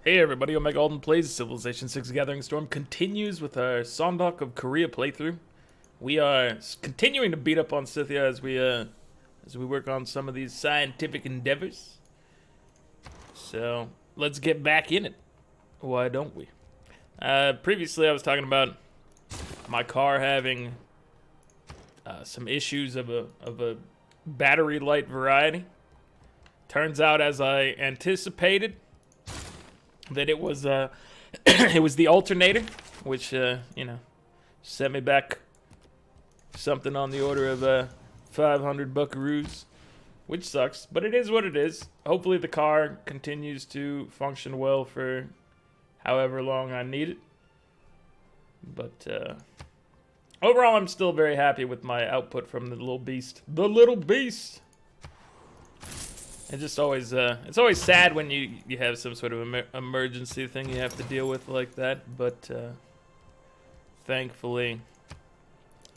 Hey everybody, Alden plays Civilization 6 Gathering Storm continues with our Sondok of Korea playthrough. We are continuing to beat up on Scythia as we work on some of these scientific endeavors. So, let's get back in it. Why don't we? Previously I was talking about my car having some issues of a battery light variety. Turns out, as I anticipated, that it was it was the alternator, which sent me back something on the order of 500 buckaroos, which sucks, but it is what it is. Hopefully the car continues to function well for however long I need it. But overall, I'm still very happy with my output from the little beast. The little beast. It's just always, it's always sad when you have some sort of emergency thing you have to deal with like that, but thankfully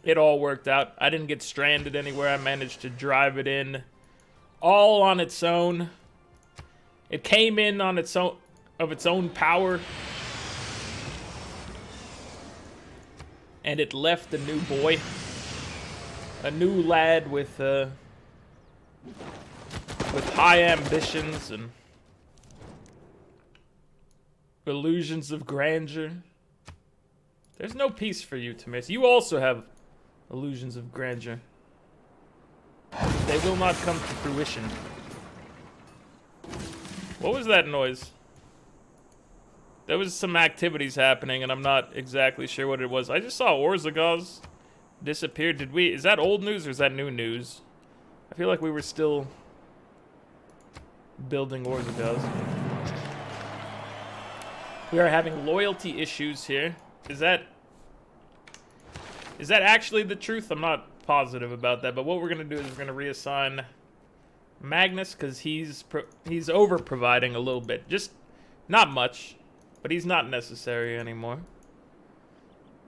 it all worked out. I didn't get stranded anywhere. I managed to drive it in all on its own. It came in on its own, of its own power, and it left a new boy, a new lad with high ambitions and illusions of grandeur. There's no peace for you, Timaeus. You also have illusions of grandeur. They will not come to fruition. What was that noise? There was some activities happening, and I'm not exactly sure what it was. I just saw Orzagaz disappear. Is that old news or is that new news? I feel like we were still building Orzagaz. We are having loyalty issues here. Is that actually the truth? I'm not positive about that, but what we're gonna do is we're gonna reassign Magnus, because he's over providing a little bit, just not much, but he's not necessary anymore.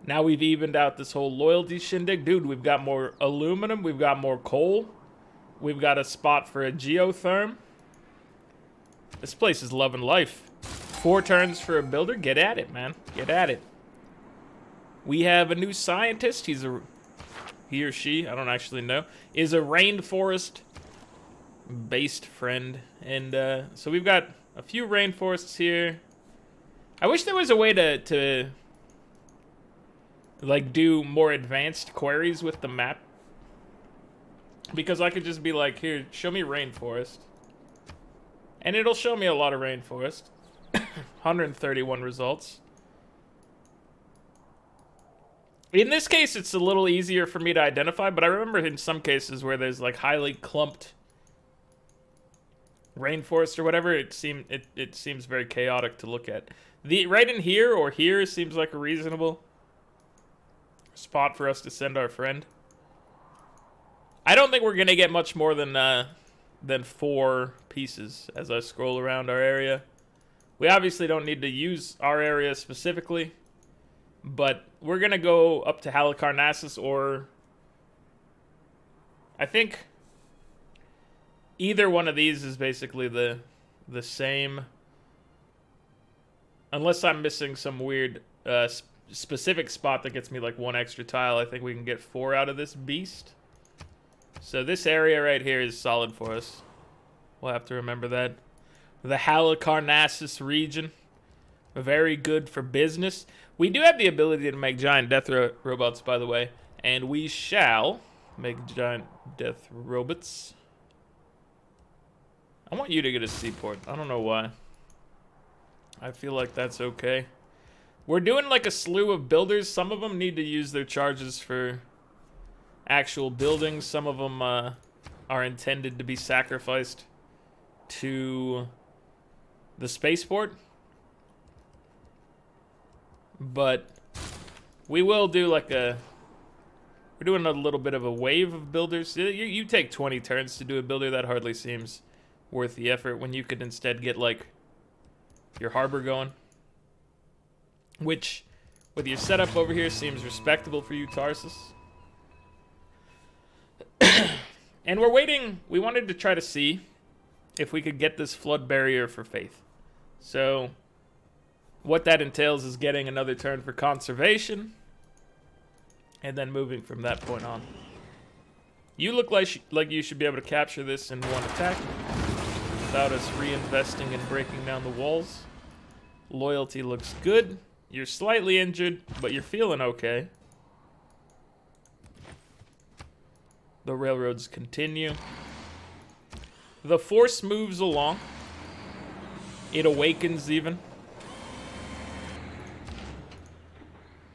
Now we've evened out this whole loyalty shindig. Dude, we've got more aluminum, we've got more coal, we've got a spot for a geotherm. This place is loving life. 4 turns for a builder. Get at it, man. Get at it. We have a new scientist. He or she, I don't actually know, is a rainforest-based friend. And so we've got a few rainforests here. I wish there was a way to like do more advanced queries with the map, because I could just be like, here, show me rainforest. And it'll show me a lot of rainforest. 131 results. In this case, it's a little easier for me to identify, but I remember in some cases where there's like highly clumped rainforest or whatever, it seems very chaotic to look at. Right in here or here seems like a reasonable spot for us to send our friend. I don't think we're gonna get much more than 4 pieces as I scroll around our area. We obviously don't need to use our area specifically, but we're gonna go up to Halicarnassus, or I think either one of these is basically the same, unless I'm missing some weird specific spot that gets me like 1 extra tile. I think we can get 4 out of this beast. So this area right here is solid for us. We'll have to remember that. The Halicarnassus region. Very good for business. We do have the ability to make giant death robots, by the way. And we shall make giant death robots. I want you to get a seaport. I don't know why. I feel like that's okay. We're doing like a slew of builders. Some of them need to use their charges for actual buildings. Some of them are intended to be sacrificed to the spaceport. But we will do like we're doing a little bit of a wave of builders. You take 20 turns to do a builder. That hardly seems worth the effort when you could instead get like your harbor going, which with your setup over here seems respectable for you, Tarsus. And we're waiting. We wanted to try to see if we could get this flood barrier for faith. So what that entails is getting another turn for conservation, and then moving from that point on. You look like you should be able to capture this in one attack without us reinvesting and breaking down the walls. Loyalty looks good. You're slightly injured, but you're feeling okay. The railroads continue. The force moves along. It awakens even.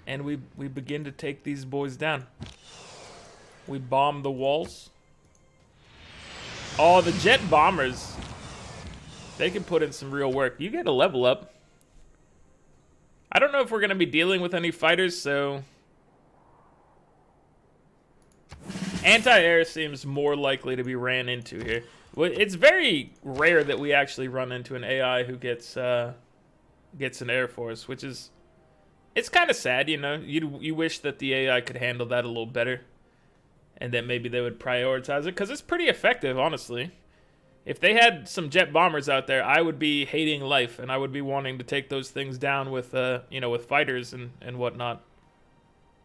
And we begin to take these boys down. We bomb the walls. Oh, the jet bombers. They can put in some real work. You get a level up. I don't know if we're going to be dealing with any fighters, so... Anti-air seems more likely to be ran into here. It's very rare that we actually run into an AI who gets an Air Force, which is... It's kind of sad, you know? You wish that the AI could handle that a little better. And that maybe they would prioritize it, because it's pretty effective, honestly. If they had some jet bombers out there, I would be hating life, and I would be wanting to take those things down with, you know, with fighters and whatnot.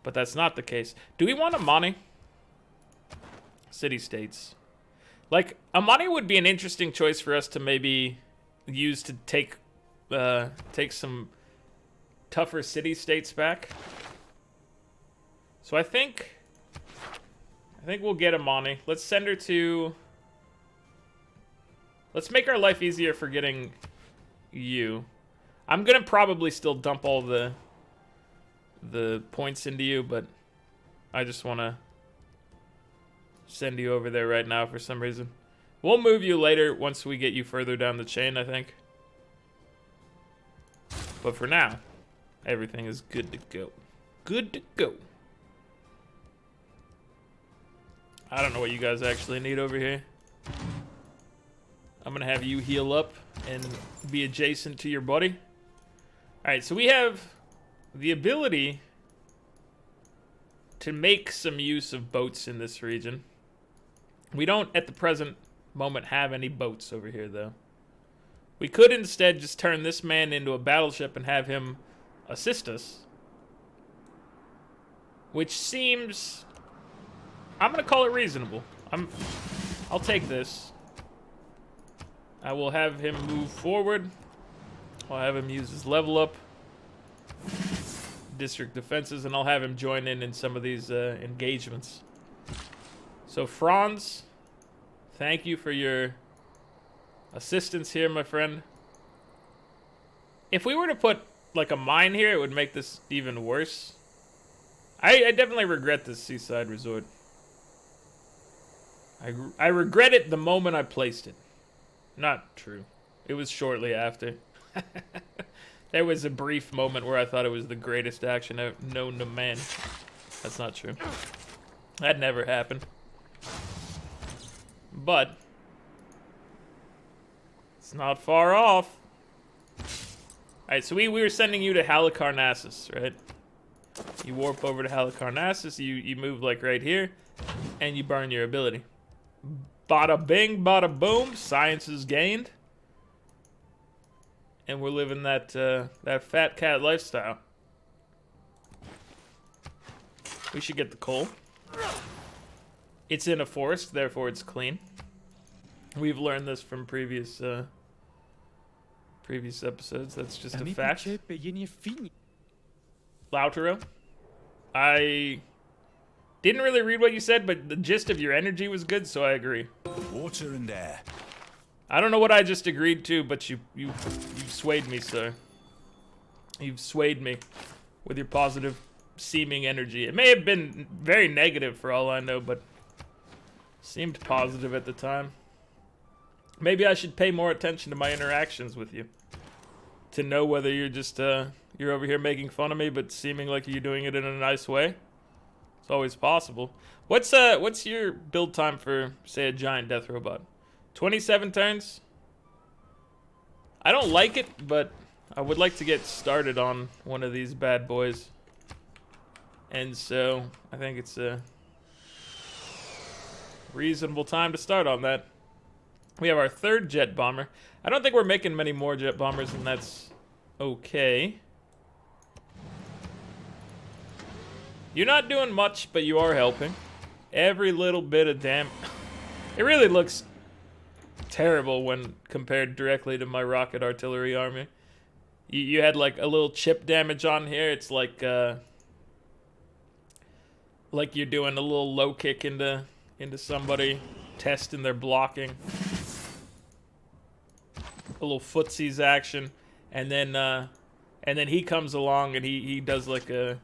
But that's not the case. Do we want Amani? City-states. Like, Amani would be an interesting choice for us to maybe use to take some tougher city-states back. So I think we'll get Amani. Let's send her to... Let's make our life easier for getting you. I'm gonna probably still dump all the points into you, but I just wanna send you over there right now for some reason. We'll move you later once we get you further down the chain, I think. But for now, everything is good to go. Good to go. I don't know what you guys actually need over here. I'm gonna have you heal up and be adjacent to your buddy. Alright, so we have the ability to make some use of boats in this region. We don't, at the present moment, have any boats over here, though. We could instead just turn this man into a battleship and have him assist us. Which seems... I'm gonna call it reasonable. I'll take this. I will have him move forward. I'll have him use his level up. District defenses, and I'll have him join in some of these engagements. So Franz, thank you for your assistance here, my friend. If we were to put like a mine here, it would make this even worse. I definitely regret this seaside resort. I regret it the moment I placed it. Not true. It was shortly after. There was a brief moment where I thought it was the greatest action known to man. That's not true. That never happened. But it's not far off. Alright, so we were sending you to Halicarnassus, right? You warp over to Halicarnassus, you move like right here, and you burn your ability. Bada bing, bada boom, science is gained. And we're living that fat cat lifestyle. We should get the coal. It's in a forest, therefore it's clean. We've learned this from previous episodes. That's just a fact. Lautaro, I didn't really read what you said, but the gist of your energy was good, so I agree. Water and air. I don't know what I just agreed to, but you swayed me, sir. You've swayed me with your positive seeming energy. It may have been very negative for all I know, but seemed positive at the time. Maybe I should pay more attention to my interactions with you to know whether you're just you're over here making fun of me, but seeming like you're doing it in a nice way. It's always possible. What's your build time for, say, a giant death robot? 27 turns? I don't like it, but I would like to get started on one of these bad boys. And so, I think it's a reasonable time to start on that. We have our third jet bomber. I don't think we're making many more jet bombers, and that's Okay. You're not doing much, but you are helping. Every little bit of It really looks terrible when compared directly to my rocket artillery army. You had like a little chip damage on here. It's like you're doing a little low kick into somebody, testing their blocking. A little footsies action, and then he comes along and he does like a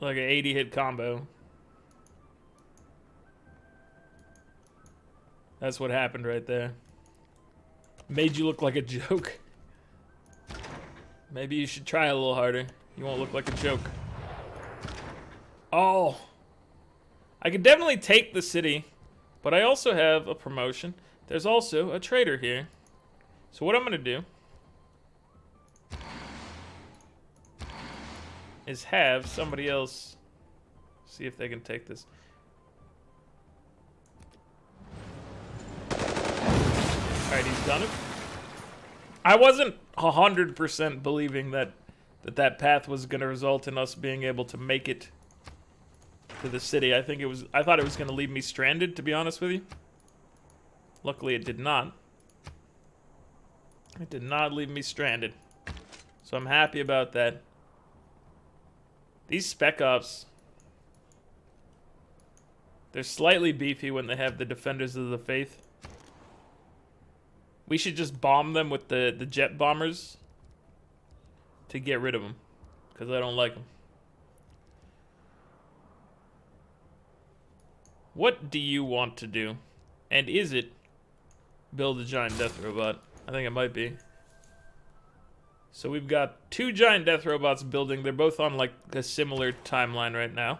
80 hit combo. That's what happened right there. Made you look like a joke. Maybe you should try a little harder. You won't look like a joke. Oh. I could definitely take the city, but I also have a promotion. There's also a trader here. So what I'm gonna do is have somebody else see if they can take this. Alright, he's done it. I wasn't 100% believing that path was gonna result in us being able to make it to the city. I thought it was gonna leave me stranded, to be honest with you. Luckily it did not. It did not leave me stranded. So I'm happy about that. These spec ops, they're slightly beefy when they have the Defenders of the Faith. We should just bomb them with the jet bombers to get rid of them, because I don't like them. What do you want to do? And is it build a giant death robot? I think it might be. So we've got 2 giant death robots building. They're both on like a similar timeline right now.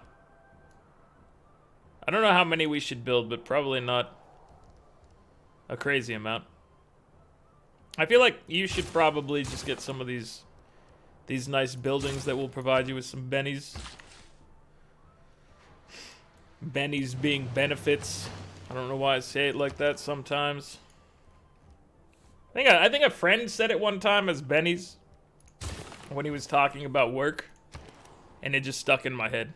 I don't know how many we should build, but probably not a crazy amount. I feel like you should probably just get some of these nice buildings that will provide you with some bennies. Bennies being benefits. I don't know why I say it like that sometimes. I think a friend said it one time as bennies when he was talking about work, and it just stuck in my head.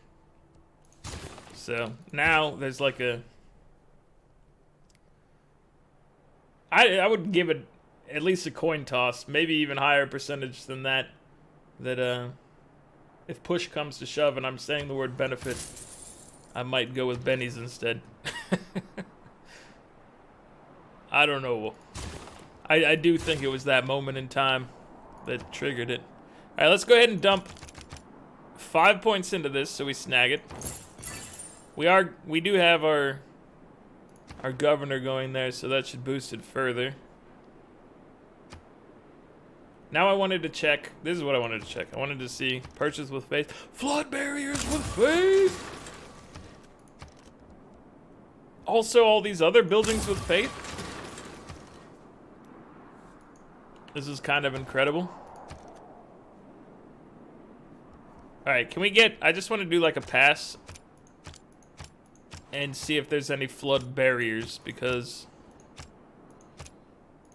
So now there's like I would give it at least a coin toss, maybe even higher percentage than that. If push comes to shove and I'm saying the word benefit, I might go with bennies instead. I don't know. I do think it was that moment in time that triggered it. Alright, let's go ahead and dump 5 points into this so we snag it. We do have our governor going there, so that should boost it further. Now I wanted to check. This is what I wanted to check. I wanted to see purchase with faith. Flood barriers with faith. Also, all these other buildings with faith. This is kind of incredible. Alright, can we get... I just want to do like a pass and see if there's any flood barriers, because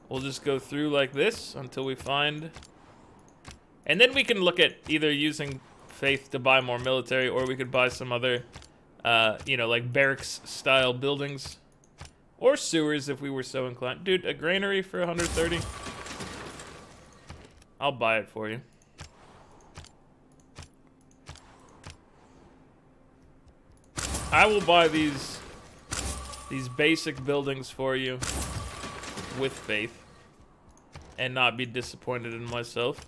we'll just go through like this until we find... And then we can look at either using faith to buy more military, or we could buy some other, you know, like barracks-style buildings. Or sewers if we were so inclined. Dude, a granary for 130? I'll buy it for you. I will buy these basic buildings for you with faith and not be disappointed in myself.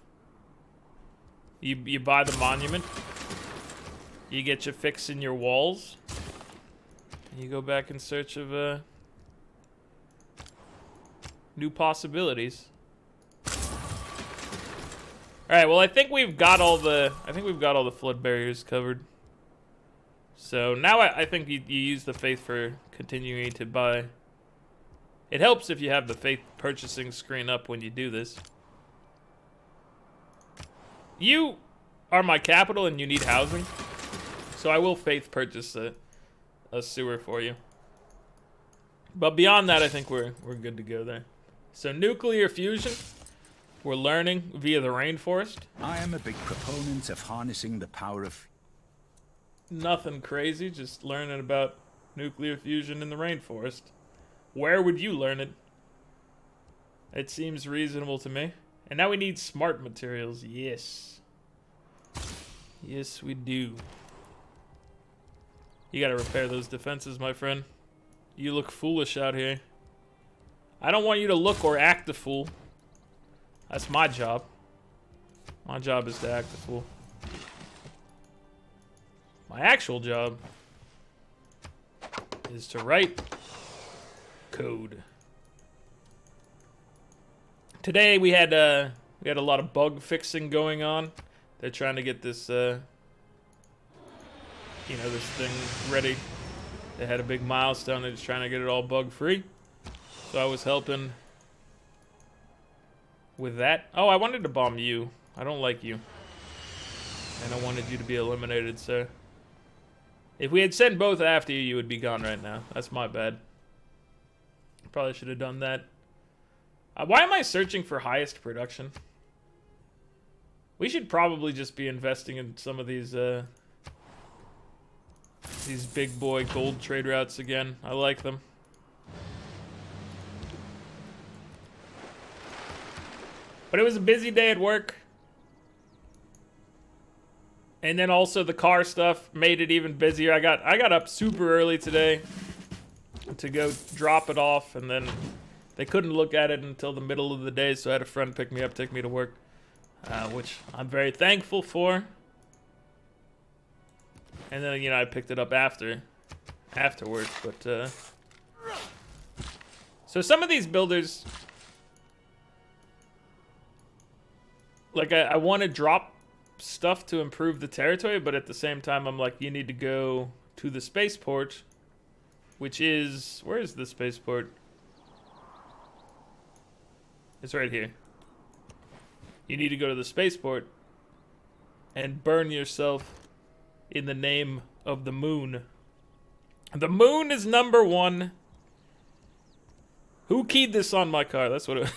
You buy the monument, you get your fix in your walls, and you go back in search of new possibilities. All right, well, I think we've got all the flood barriers covered. So now I think you use the faith for continuing to buy. It helps if you have the faith purchasing screen up when you do this. You are my capital and you need housing, so I will faith purchase a sewer for you. But beyond that, I think we're good to go there. So nuclear fusion. We're learning via the rainforest. I am a big proponent of harnessing the power of... Nothing crazy, just learning about nuclear fusion in the rainforest. Where would you learn it? It seems reasonable to me. And now we need smart materials. Yes. Yes, we do. You gotta repair those defenses, my friend. You look foolish out here. I don't want you to look or act a fool. That's my job. My job is to act a fool. My actual job is to write code. Today we had a lot of bug fixing going on. They're trying to get this this thing ready. They had a big milestone. They're just trying to get it all bug free. So I was helping with that. Oh, I wanted to bomb you. I don't like you. And I wanted you to be eliminated, sir. If we had sent both after you, you would be gone right now. That's my bad. Probably should have done that. Why am I searching for highest production? We should probably just be investing in some of these big boy gold trade routes again. I like them. But it was a busy day at work. And then also the car stuff made it even busier. I got up super early today to go drop it off, and then they couldn't look at it until the middle of the day, so I had a friend pick me up, take me to work, which I'm very thankful for. And then, I picked it up afterwards, but so some of these builders, like, I want to drop stuff to improve the territory, but at the same time, I'm like, you need to go to the spaceport, which is... Where is the spaceport? It's right here. You need to go to the spaceport and burn yourself in the name of the moon. The moon is number one. Who keyed this on my car? That's what it...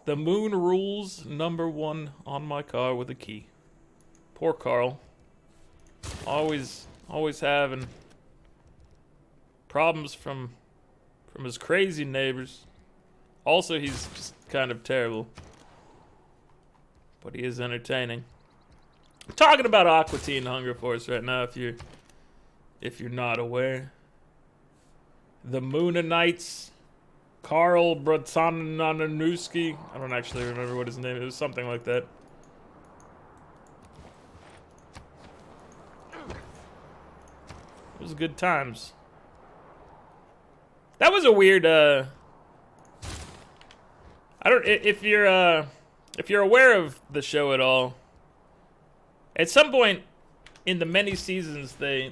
The moon rules number one on my car with a key. Poor Carl. Always having problems from his crazy neighbors. Also, he's just kind of terrible. But he is entertaining. I'm talking about Aqua Teen Hunger Force right now, if you're not aware. The Moonanites, Carl Bratananowski. I don't actually remember what his name is. It was something like that. It was good times. That was a weird, I don't, if you're aware of the show at all, at some point in the many seasons they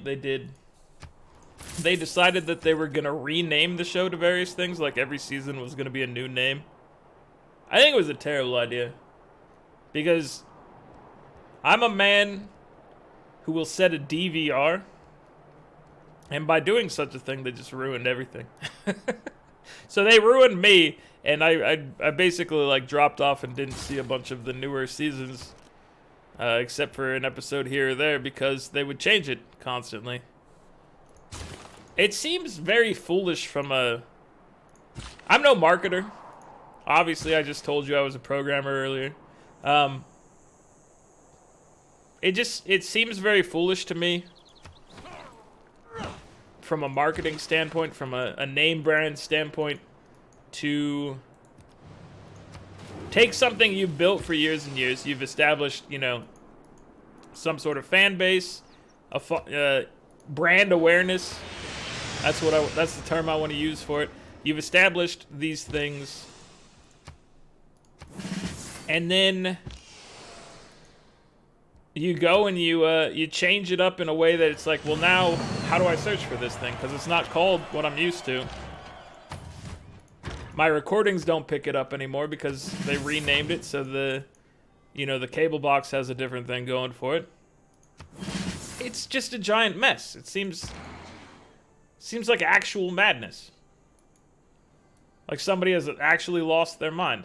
decided that they were gonna rename the show to various things, like every season was gonna be a new name. I think it was a terrible idea, because I'm a man who will set a DVR, and by doing such a thing, they just ruined everything. So they ruined me, and I basically like dropped off and didn't see a bunch of the newer seasons, except for an episode here or there, because they would change it constantly. It seems very foolish from a... I'm no marketer. Obviously, I just told you I was a programmer earlier. It seems very foolish to me from a marketing standpoint, from a name brand standpoint, to take something you've built for years and years. You've established, some sort of fan base, brand awareness. That's the term I want to use for it. You've established these things, and then you go and you change it up in a way that it's like, well, now how do I search for this thing? Because it's not called what I'm used to. My recordings don't pick it up anymore because they renamed it, so the cable box has a different thing going for it. It's just a giant mess. It seems like actual madness. Like somebody has actually lost their mind.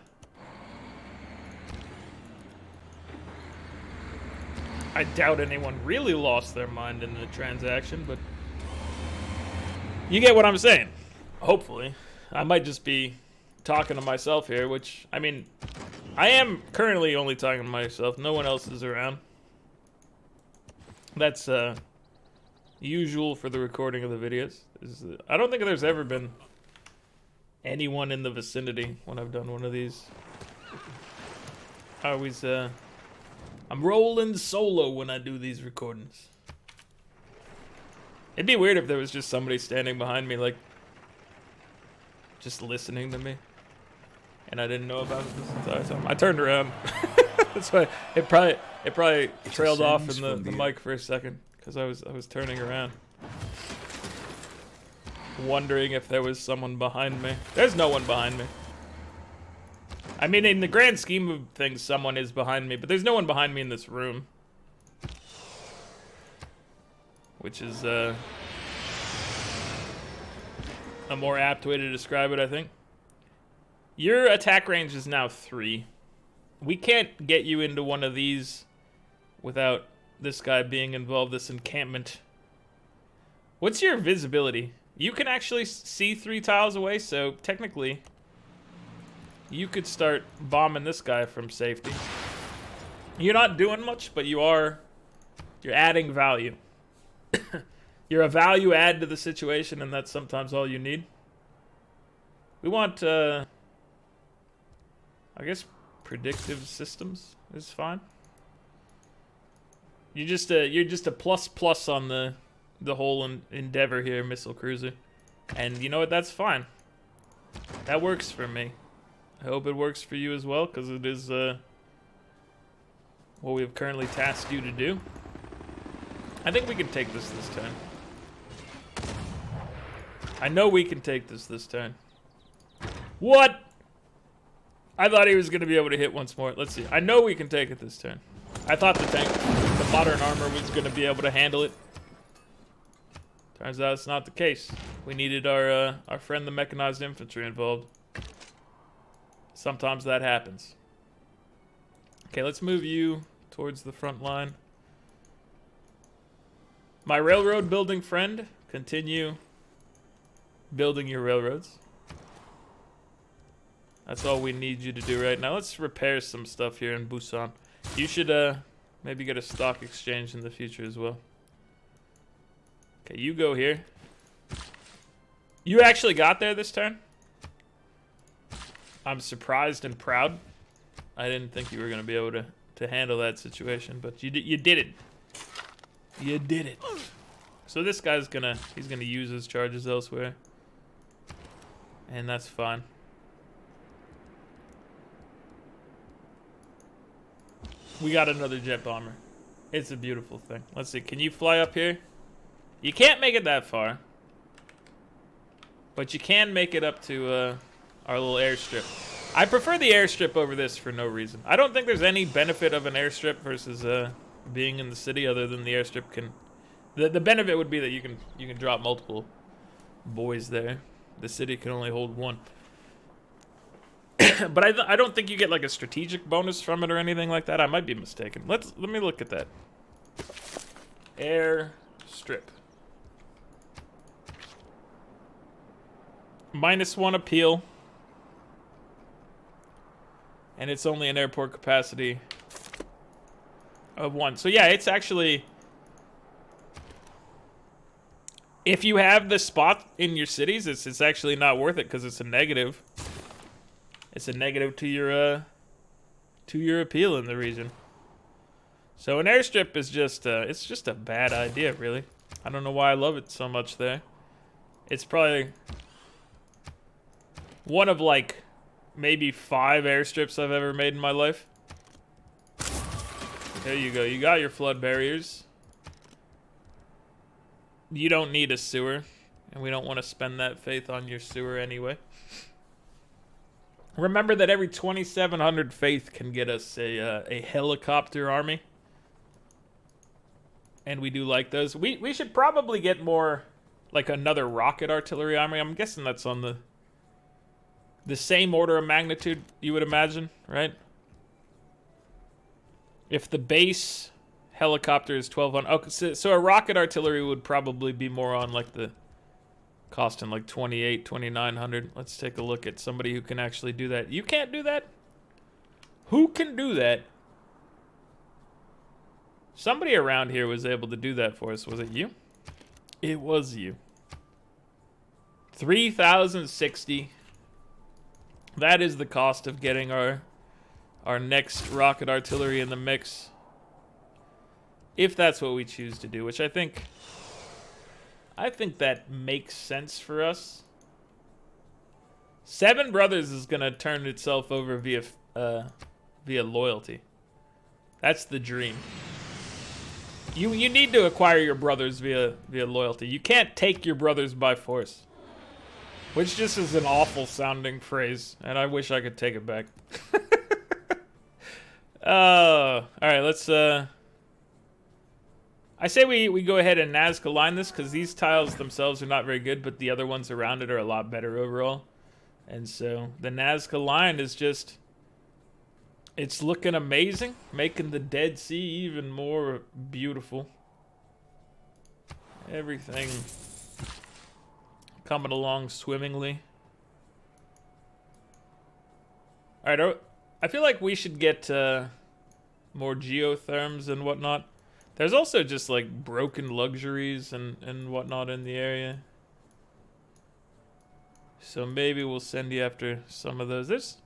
I doubt anyone really lost their mind in the transaction, but you get what I'm saying. Hopefully. I might just be talking to myself here, which, I mean, I am currently only talking to myself. No one else is around. That's usual for the recording of the videos. I don't think there's ever been anyone in the vicinity when I've done one of these. I always, I'm rolling solo when I do these recordings. It'd be weird if there was just somebody standing behind me, like, just listening to me, and I didn't know about it this entire time. I turned around. That's why it probably trailed off in the mic for a second, because I was turning around, wondering if there was someone behind me. There's no one behind me. I mean, in the grand scheme of things, someone is behind me, but there's no one behind me in this room, which is a more apt way to describe it, I think. Your attack range is now 3. We can't get you into one of these without this guy being involved, this encampment. What's your visibility? You can actually see 3 tiles away, so technically you could start bombing this guy from safety. You're not doing much, but you're adding value. You're a value add to the situation, and that's sometimes all you need. We want, I guess, predictive systems is fine. You're just a plus on the whole endeavor here, missile cruiser, and you know what? That's fine. That works for me. I hope it works for you as well, because it is what we have currently tasked you to do. I think we can take this turn. I know we can take this turn. What? I thought he was going to be able to hit once more. Let's see. I know we can take it this turn. I thought the modern armor was going to be able to handle it. Turns out it's not the case. We needed our friend the mechanized infantry involved. Sometimes that happens. Okay, let's move you towards the front line. My railroad building friend, continue building your railroads. That's all we need you to do right now. Let's repair some stuff here in Busan. You should maybe get a stock exchange in the future as well. Okay, you go here. You actually got there this turn? I'm surprised and proud. I didn't think you were going to be able to handle that situation, but you did it. You did it. So this guy's he's gonna use his charges elsewhere, and that's fine. We got another jet bomber. It's a beautiful thing. Let's see. Can you fly up here? You can't make it that far, but you can make it up to our little airstrip. I prefer the airstrip over this for no reason. I don't think there's any benefit of an airstrip versus being in the city other than the airstrip can. The benefit would be that you can drop multiple boys there. The city can only hold one. But I don't think you get like a strategic bonus from it or anything like that. I might be mistaken. Let me look at that. Airstrip. -1 appeal. And it's only an airport capacity of 1. So yeah, it's actually, if you have this spot in your cities, it's actually not worth it because it's a negative. It's a negative to your appeal in the region. So an airstrip is just it's just a bad idea, really. I don't know why I love it so much there. It's probably one of like maybe 5 airstrips I've ever made in my life. There you go. You got your flood barriers. You don't need a sewer, and we don't want to spend that faith on your sewer anyway. Remember that every 2,700 faith can get us a helicopter army. And we do like those. We should probably get more, like another rocket artillery army. I'm guessing that's on the the same order of magnitude, you would imagine, right? If the base helicopter is 1,200, okay, so a rocket artillery would probably be more on like the costing like 28, 2,900. Let's take a look at somebody who can actually do that. You can't do that? Who can do that? Somebody around here was able to do that for us. Was it you? It was you. 3,060. That is the cost of getting our next rocket artillery in the mix. If that's what we choose to do, which I think that makes sense for us. Seven Brothers is gonna turn itself over via loyalty. That's the dream. You need to acquire your brothers via loyalty. You can't take your brothers by force. Which just is an awful sounding phrase, and I wish I could take it back. Alright, let's I say we go ahead and Nazca line this, because these tiles themselves are not very good, but the other ones around it are a lot better overall. And so the Nazca line is just, it's looking amazing, making the Dead Sea even more beautiful. Everything coming along swimmingly. Alright, I feel like we should get more geotherms and whatnot. There's also just like broken luxuries and whatnot in the area. So maybe we'll send you after some of those. There's,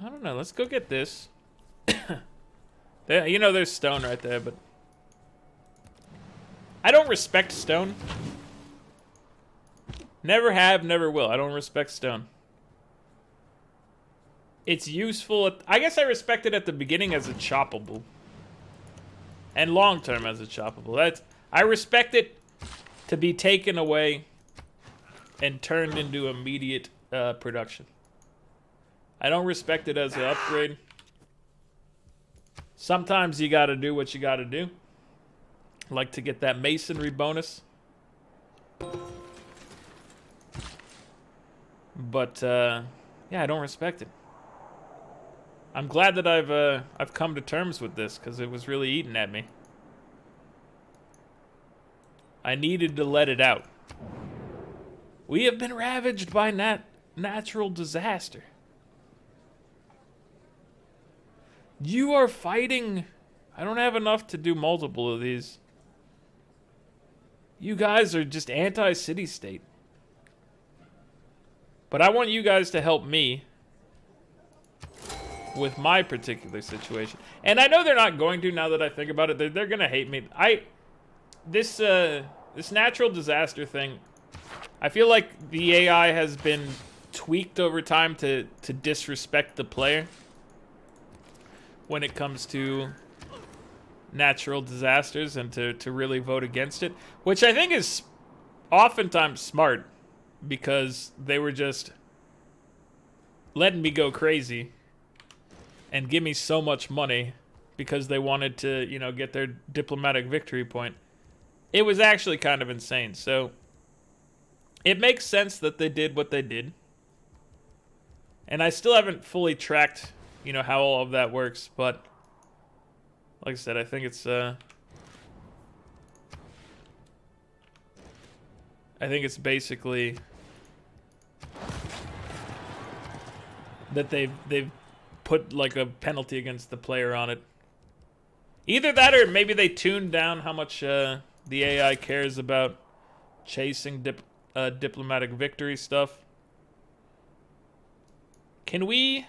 I don't know, let's go get this. You know there's stone right there, but I don't respect stone. Never have, never will. I don't respect stone. It's useful. I guess I respect it at the beginning as a choppable. And long term as a choppable. I respect it to be taken away and turned into immediate production. I don't respect it as an upgrade. Sometimes you gotta do what you gotta do. Like to get that masonry bonus. But yeah, I don't respect it. I'm glad that I've come to terms with this, because it was really eating at me. I needed to let it out. We have been ravaged by natural disaster. You are fighting. I don't have enough to do multiple of these. You guys are just anti-city-state. But I want you guys to help me with my particular situation. And I know they're not going to, now that I think about it. They're going to hate me. This natural disaster thing, I feel like the AI has been tweaked over time to disrespect the player when it comes to natural disasters and to really vote against it, which I think is oftentimes smart, because they were just letting me go crazy and give me so much money because they wanted to, you know, get their diplomatic victory point. It was actually kind of insane. So it makes sense that they did what they did. And I still haven't fully tracked, you know, how all of that works, but like I said, I think it's basically that they've put like a penalty against the player on it. Either that, or maybe they tuned down how much the AI cares about chasing diplomatic victory stuff. Can we?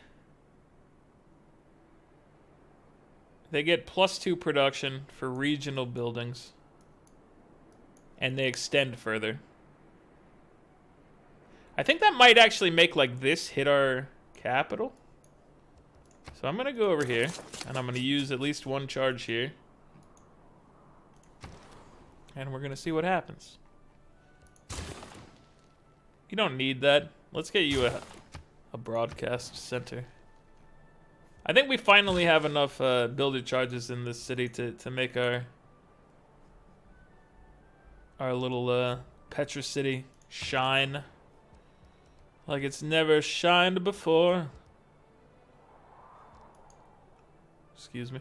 They get +2 production for regional buildings, and they extend further. I think that might actually make like this hit our capital. So I'm gonna go over here, and I'm gonna use at least one charge here, and we're gonna see what happens. You don't need that. Let's get you a broadcast center. I think we finally have enough builder charges in this city to make our little Petra city shine. Like it's never shined before. Excuse me.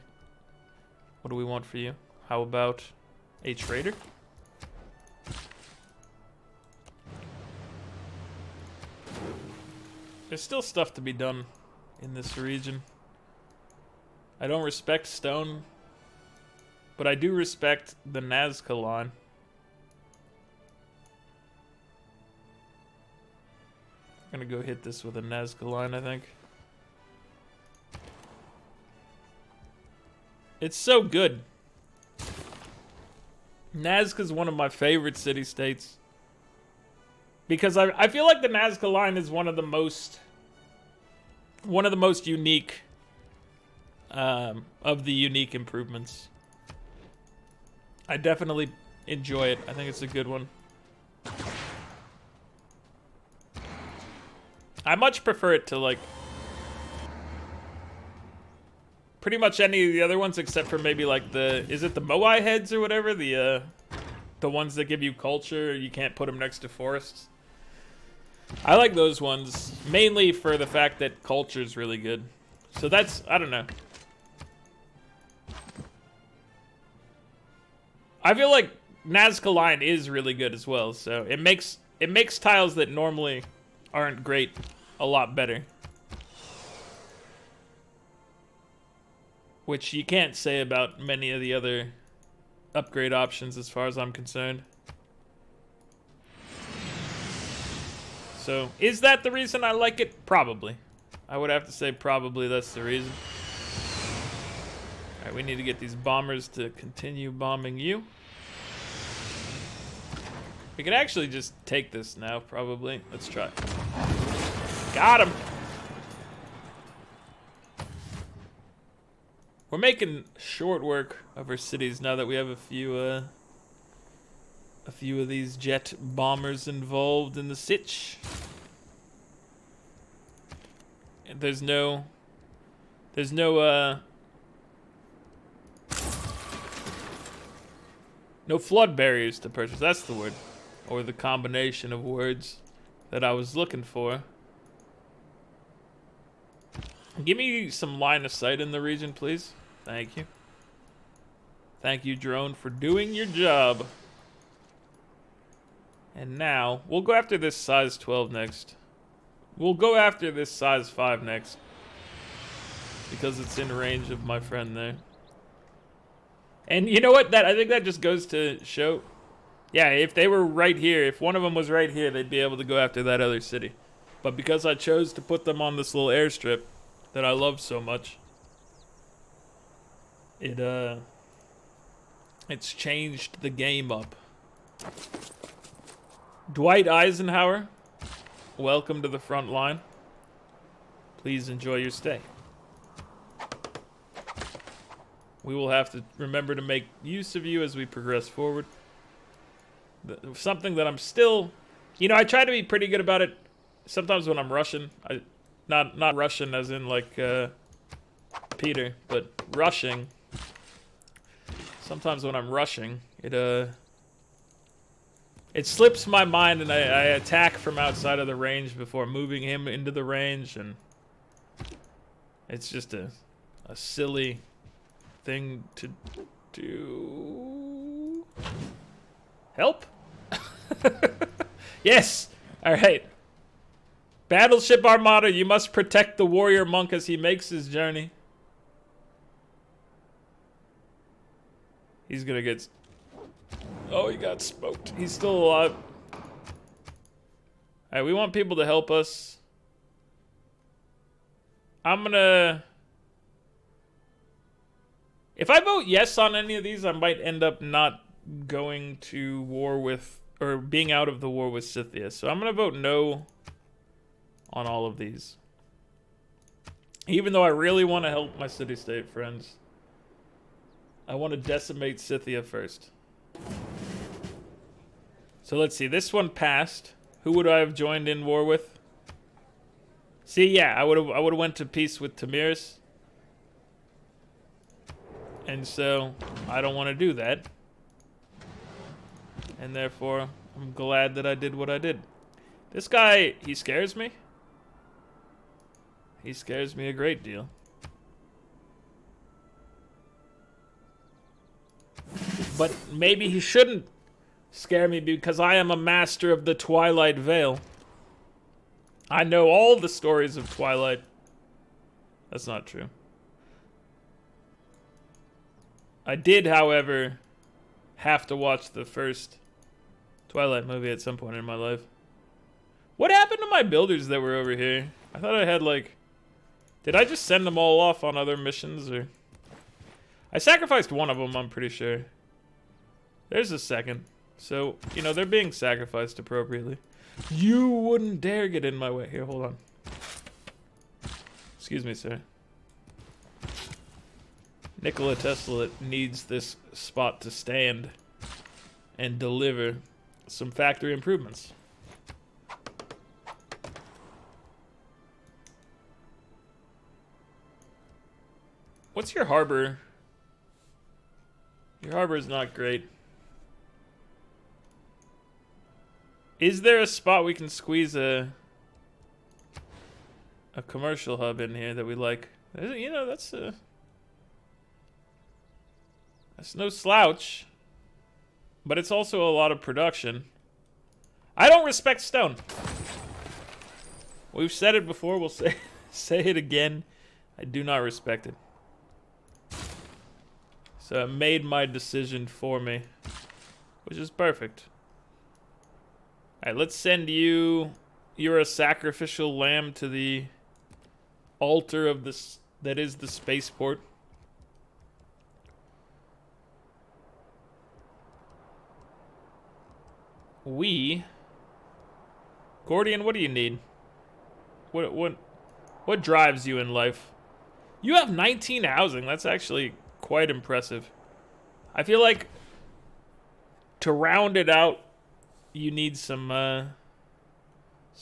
What do we want for you? How about a trader? There's still stuff to be done in this region. I don't respect stone, but I do respect the Nazca line. I'm gonna go hit this with a Nazca line, I think. It's so good. Nazca's one of my favorite city-states. Because I feel like the Nazca line is one of the most unique of the unique improvements. I definitely enjoy it. I think it's a good one. I much prefer it to like pretty much any of the other ones except for maybe like is it the Moai heads or whatever, the ones that give you culture, you can't put them next to forests. I like those ones mainly for the fact that culture is really good. So that's, I don't know. I feel like Nazca line is really good as well, so it makes tiles that normally aren't great a lot better. Which you can't say about many of the other upgrade options as far as I'm concerned. So, is that the reason I like it? Probably. I would have to say probably that's the reason. Alright, we need to get these bombers to continue bombing you. We can actually just take this now, probably. Let's try. Got him! We're making short work of our cities now that we have a few of these jet bombers involved in the sitch. And there's no flood barriers to purchase. That's the word, or the combination of words that I was looking for. Give me some line of sight in the region, please. Thank you. Thank you, drone, for doing your job. And now, we'll go after this size 12 next. We'll go after this size 5 next. Because it's in range of my friend there. And you know what? I think that just goes to show... Yeah, if they were right here, if one of them was right here, they'd be able to go after that other city. But because I chose to put them on this little airstrip that I love so much, it's changed the game up. Dwight Eisenhower, welcome to the front line. Please enjoy your stay. We will have to remember to make use of you as we progress forward. Something that I'm still... You know, I try to be pretty good about it sometimes when I'm rushing. Not rushing as in like Peter, but rushing. Sometimes when I'm rushing, it slips my mind and I attack from outside of the range before moving him into the range, and it's just a silly thing to do. Help? Yes! Alright. Battleship Armada, you must protect the warrior monk as he makes his journey. He's gonna get... Oh, he got smoked. He's still alive. Alright, we want people to help us. I'm gonna... If I vote yes on any of these, I might end up not going to war with... Or being out of the war with Scythia. So I'm gonna vote no on all of these. Even though I really want to help my city-state friends. I want to decimate Scythia first. So let's see. This one passed. Who would I have joined in war with? See, yeah, I would have went to peace with Tamiris. And so I don't want to do that. And therefore, I'm glad that I did what I did. This guy, he scares me. He scares me a great deal. But maybe he shouldn't scare me because I am a master of the Twilight Veil. I know all the stories of Twilight. That's not true. I did, however, have to watch the first Twilight movie at some point in my life. What happened to my builders that were over here? I thought I had, like... Did I just send them all off on other missions, or... I sacrificed one of them, I'm pretty sure. There's a second. So, you know, they're being sacrificed appropriately. You wouldn't dare get in my way. Here, hold on. Excuse me, sir. Nikola Tesla needs this spot to stand and deliver some factory improvements. What's your harbor? Your harbor is not great. Is there a spot we can squeeze a commercial hub in here that we like? You know, that's no slouch, but it's also a lot of production. I don't respect stone. We've said it before, we'll say it again. I do not respect it. So it made my decision for me, which is perfect. Alright, let's send you... You're a sacrificial lamb to the altar of this that is the spaceport. Gordian, what do you need? What drives you in life? You have 19 housing. That's actually quite impressive. I feel like to round it out, you need some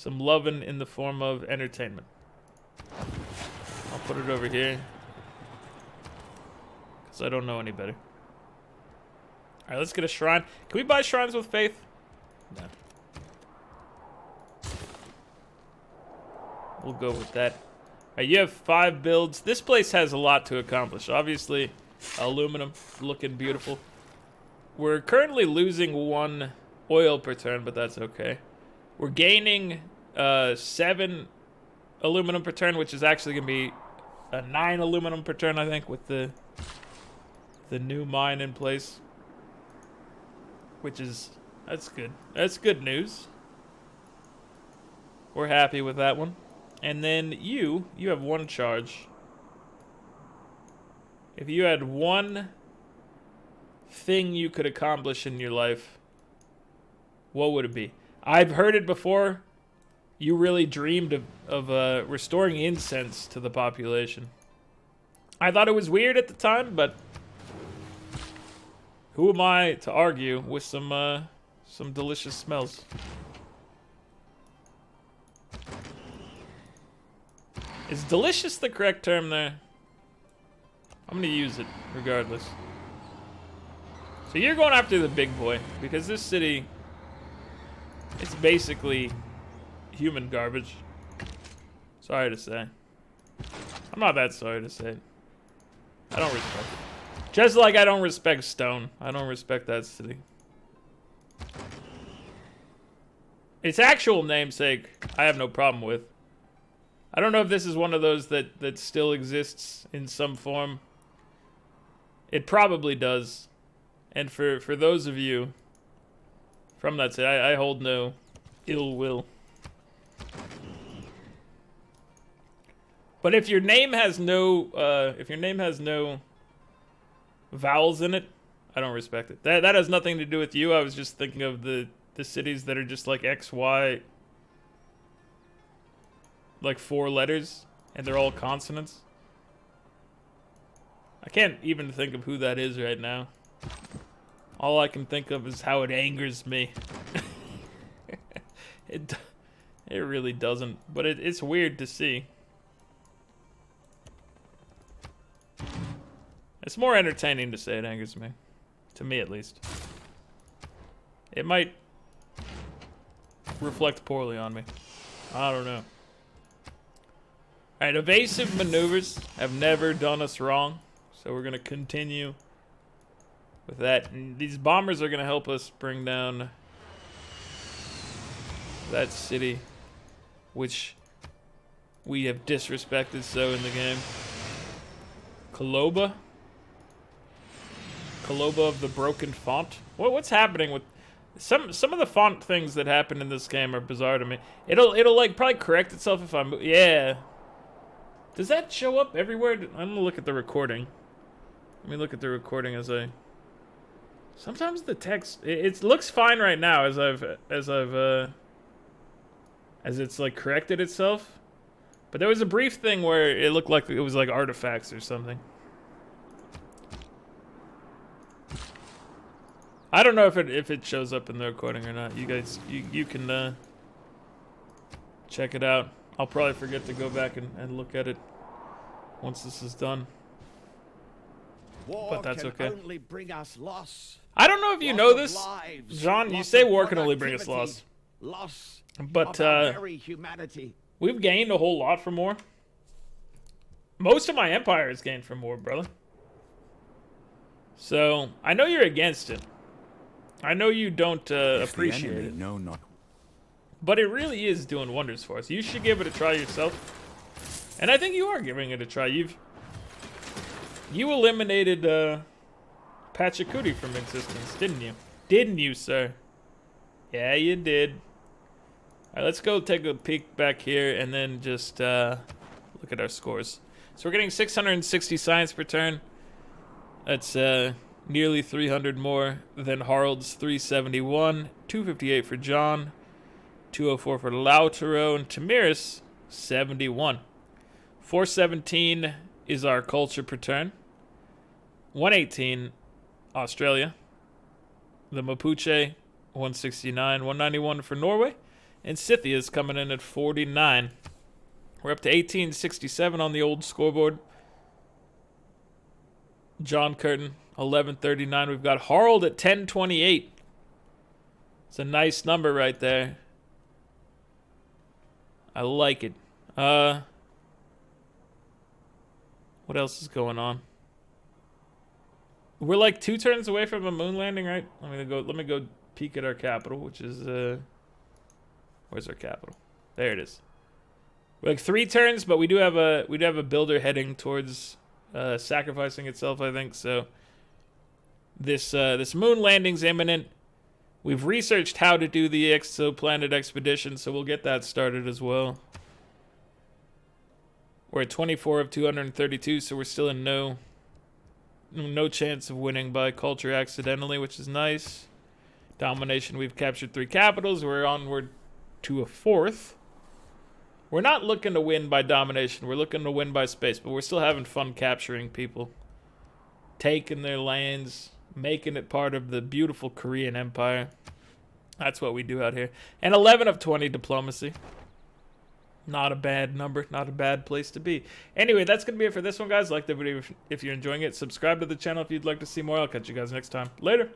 loving in the form of entertainment. I'll put it over here because I don't know any better. All right, let's get a shrine. Can we buy shrines with faith? No. We'll go with that. All right, you have 5 builds. This place has a lot to accomplish. Obviously, aluminum looking beautiful. We're currently losing 1 oil per turn, but that's okay. We're gaining 7 aluminum per turn, which is actually gonna be a 9 aluminum per turn, I think, with the new mine in place. Which is, that's good. That's good news. We're happy with that one. And then you have 1 charge. If you had 1 thing you could accomplish in your life, what would it be? I've heard it before. You really dreamed of restoring incense to the population. I thought it was weird at the time, but who am I to argue with some delicious smells? Is delicious the correct term there? I'm gonna use it regardless. So you're going after the big boy because this city, it's basically human garbage. Sorry to say. I'm not that sorry to say. I don't respect it. Just like I don't respect stone. I don't respect that city. Its actual namesake, I have no problem with. I don't know if this is one of those that still exists in some form. It probably does. And for those of you from that city, I hold no ill will. But if your name has no vowels in it, I don't respect it. That has nothing to do with you. I was just thinking of the cities that are just like X, Y, like 4 letters, and they're all consonants. I can't even think of who that is right now. All I can think of is how it angers me. It really doesn't, but it's weird to see. It's more entertaining to say it angers me. To me, at least. It might reflect poorly on me. I don't know. Alright, evasive maneuvers have never done us wrong. So we're going to continue with that. And these bombers are going to help us bring down that city, which we have disrespected so in the game. Koloba of the broken font. What's happening with some of the font things that happen in this game are bizarre to me. It'll like probably correct itself if I'm yeah. Does that show up everywhere? I'm gonna look at the recording. Let me look at the recording as I. Sometimes the text it looks fine right now as it's like corrected itself. But there was a brief thing where it looked like it was like artifacts or something. I don't know if it shows up in the recording or not. You guys, you can check it out. I'll probably forget to go back and look at it once this is done. War but that's can okay. Only bring us loss. I don't know if you know this, John. You say war can only bring us loss. Loss but of our very humanity. We've gained a whole lot from war. Most of my empire has gained from war, brother. So I know you're against it. I know you don't appreciate it. No, not. But it really is doing wonders for us. You should give it a try yourself. And I think you are giving it a try. You eliminated Pachacuti from existence, didn't you? Didn't you, sir? Yeah, you did. Alright, let's go take a peek back here and then just look at our scores. So we're getting 660 science per turn. That's nearly 300 more than Harald's 371. 258 for John. 204 for Lautaro, and Tamiris 71. 417 is our culture per turn. 118 Australia. The Mapuche 169. 191 for Norway, and Scythia is coming in at 49. We're up to 1867 on the old scoreboard. John Curtin 1139. We've got Harald at 1028. It's a nice number right there. I like it. What else is going on? We're like 2 turns away from a moon landing, right? Let me go peek at our capital, which is where's our capital? There it is. We're like 3 turns, but we do have a builder heading towards sacrificing itself, I think. So this moon landing's imminent. We've researched how to do the exoplanet expedition, so we'll get that started as well. We're at 24 of 232, so we're still in no chance of winning by culture accidentally, which is nice. Domination, we've captured 3 capitals. We're onward to a 4th. We're not looking to win by domination. We're looking to win by space, but we're still having fun capturing people. Taking their lands, making it part of the beautiful Korean Empire. That's what we do out here. And 11 of 20 diplomacy. Not a bad number. Not a bad place to be. Anyway, that's going to be it for this one, guys. Like the video if you're enjoying it. Subscribe to the channel if you'd like to see more. I'll catch you guys next time. Later.